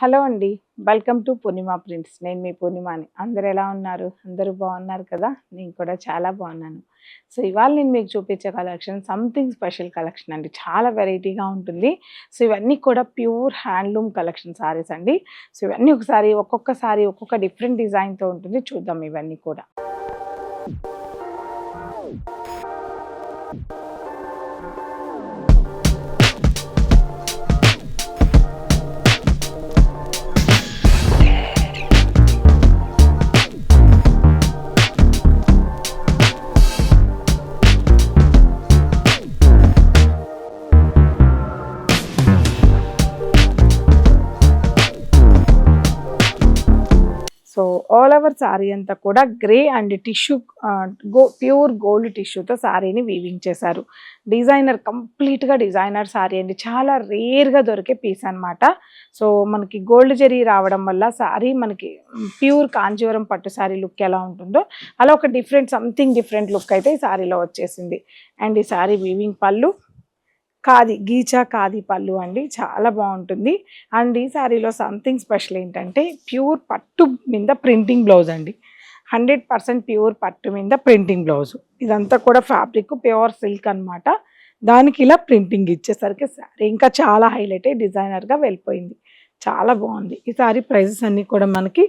Hello అండి. Welcome to Purnima prints. నేను మీ పూర్ణిమని. అందరూ ఎలా ఉన్నారు? అందరూ బాగున్నారు కదా! నేను కూడా చాలా బాగున్నాను. సో, ఇవాళ నేను మీకు చూపించే కలెక్షన్ సంథింగ్ స్పెషల్ కలెక్షన్ అండి. చాలా వెరైటీగా ఉంటుంది. సో, ఇవన్నీ కూడా ప్యూర్ హ్యాండ్లూమ్ కలెక్షన్ సారీస్ అండి. సో, ఇవన్నీ ఒకసారి ఒక్కొక్క సారీ ఒక్కొక్క డిఫరెంట్ డిజైన్‌తో ఉంటుంది. చూద్దాం ఇవన్నీ కూడా. సో ఆల్ ఓవర్ సారీ అంతా కూడా grey and tissue pure gold టిష్యూతో సారీని వీవింగ్ చేశారు. డిజైనర్ కంప్లీట్గా డిజైనర్ సారీ అండి. చాలా రేర్గా దొరికే పీస్ అనమాట. సో మనకి గోల్డ్ జరీ రావడం వల్ల సారీ మనకి ప్యూర్ కాంచీవరం పట్టు సారీ లుక్ ఎలా ఉంటుందో అలా ఒక సంథింగ్ డిఫరెంట్ లుక్ అయితే ఈ సారీలో వచ్చేసింది. అండ్ ఈ సారీ వీవింగ్ పళ్ళు గీచా ఖాదీ పళ్ళు అండి. చాలా బాగుంటుంది. అండ్ ఈ శారీలో సంథింగ్ స్పెషల్ ఏంటంటే ప్యూర్ పట్టు మీద ప్రింటింగ్ బ్లౌజ్ అండి. 100% ప్యూర్ పట్టు మీద ప్రింటింగ్ బ్లౌజ్. ఇదంతా కూడా ఫ్యాబ్రిక్ ప్యూర్ సిల్క్ అనమాట. దానికి ఇలా ప్రింటింగ్ ఇచ్చేసరికి శారీ ఇంకా చాలా హైలైట్ అయ్యి డిజైనర్గా వెళ్ళిపోయింది. చాలా బాగుంది. ఈ శారీ ప్రైజెస్ అన్నీ కూడా మనకి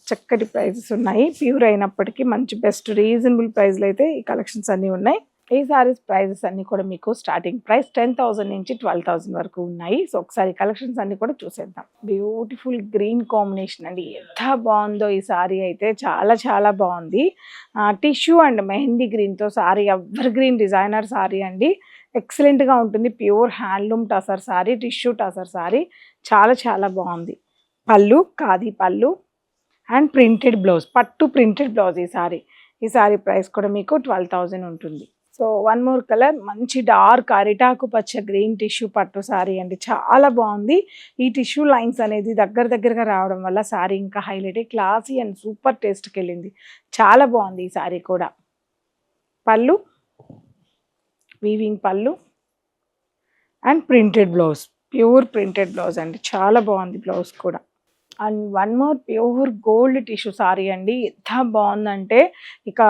చక్కటి ప్రైజెస్ ఉన్నాయి. ప్యూర్ అయినప్పటికీ మంచి బెస్ట్ రీజనబుల్ ప్రైస్లో అయితే ఈ కలెక్షన్స్ అన్నీ ఉన్నాయి. ఈ సారీస్ ప్రైజెస్ అన్నీ కూడా మీకు స్టార్టింగ్ ప్రైస్ 10,000 నుంచి 12,000 వరకు ఉన్నాయి. సో ఒకసారి కలెక్షన్స్ అన్నీ కూడా చూసేద్దాం. బ్యూటిఫుల్ గ్రీన్ కాంబినేషన్ అండి. ఎంత బాగుందో ఈ సారీ అయితే చాలా చాలా బాగుంది. టిష్యూ అండ్ మెహందీ గ్రీన్తో sari ever green designer sari అండి. ఎక్సలెంట్గా ఉంటుంది. Pure handloom tussar sari, tissue tussar sari. చాలా చాలా బాగుంది. పళ్ళు ఖాదీ పళ్ళు అండ్ ప్రింటెడ్ బ్లౌజ్, పట్టు ప్రింటెడ్ బ్లౌజ్ ఈ సారీ ప్రైస్ కూడా మీకు 12,000 ఉంటుంది. సో వన్ మోర్ కలర్, మంచి డార్క్ అరిటాకు పచ్చ గ్రీన్ టిష్యూ పట్టు సారీ అండి. చాలా బాగుంది. ఈ టిష్యూ లైన్స్ అనేది దగ్గరగా రావడం వల్ల సారీ ఇంకా హైలైట్ క్లాసీ అండ్ సూపర్ టేస్ట్కి వెళ్ళింది. చాలా బాగుంది ఈ సారీ కూడా. పళ్ళు వీవింగ్ పళ్ళు and printed blouse, pure printed blouse అండి. చాలా బాగుంది బ్లౌజ్ కూడా. And one more pure gold tissue sari అండి. ఎంత బాగుందంటే ఇక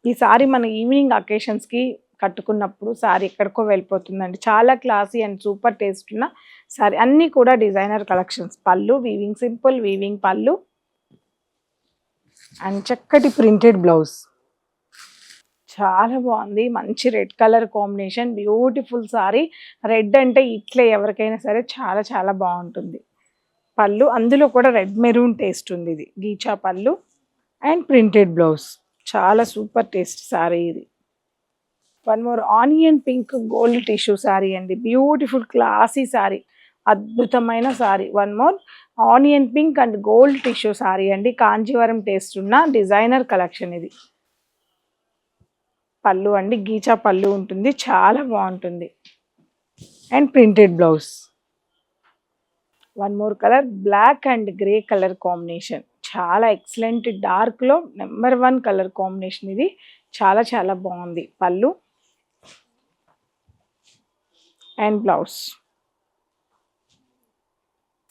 ఈ సారీ మన ఈవినింగ్ అకేషన్స్కి కట్టుకున్నప్పుడు సారీ ఎక్కడికో వెళ్ళిపోతుందండి. చాలా క్లాసీ అండ్ సూపర్ టేస్ట్ ఉన్న సారీ. అన్నీ కూడా డిజైనర్ కలెక్షన్స్. పళ్ళు వీవింగ్, సింపుల్ వీవింగ్ పళ్ళు అండ్ చక్కటి ప్రింటెడ్ బ్లౌజ్. చాలా బాగుంది. మంచి red colour combination, beautiful sorry. Red అంటే ఇట్లే ఎవరికైనా సరే చాలా చాలా బాగుంటుంది. పళ్ళు అందులో కూడా రెడ్ మెరూన్ టేస్ట్ ఉంది. ఇది ghicha pallu and printed blouse. చాలా సూపర్ టేస్ట్ సారీ ఇది. One more onion pink gold tissue sari అండి. బ్యూటిఫుల్ క్లాసీ సారీ, అద్భుతమైన sari. One more onion pink and gold tissue sari అండి. కాంజీవరం టేస్ట్ ఉన్న డిజైనర్ కలెక్షన్ ఇది. పళ్ళు అండి గీచా పళ్ళు ఉంటుంది. చాలా బాగుంటుంది. And printed blouse. One more colour, black and grey colour combination. చాలా ఎక్సలెంట్ డార్క్లో నెంబర్ 1 కలర్ కాంబినేషన్ ఇది. చాలా చాలా బాగుంది. పళ్ళు అండ్ బ్లౌజ్.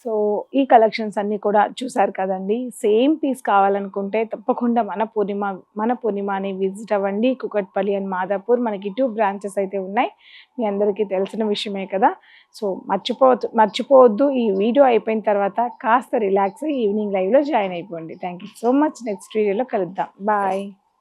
సో ఈ కలెక్షన్స్ అన్నీ కూడా చూసారు కదండి. సేమ్ పీస్ కావాలనుకుంటే తప్పకుండా మన పూర్ణిమని విజిట్ అవ్వండి. కుకట్పల్లి అండ్ మాదాపూర్ మనకి 2 బ్రాంచెస్ అయితే ఉన్నాయి. మీ అందరికీ తెలిసిన విషయమే కదా. సో మర్చిపోవద్దు. ఈ వీడియో అయిపోయిన తర్వాత కాస్త రిలాక్స్ అయ్యి ఈవినింగ్ లైవ్లో జాయిన్ అయిపోండి. Thank you so much. Next వీడియోలో కలుద్దాం. బాయ్.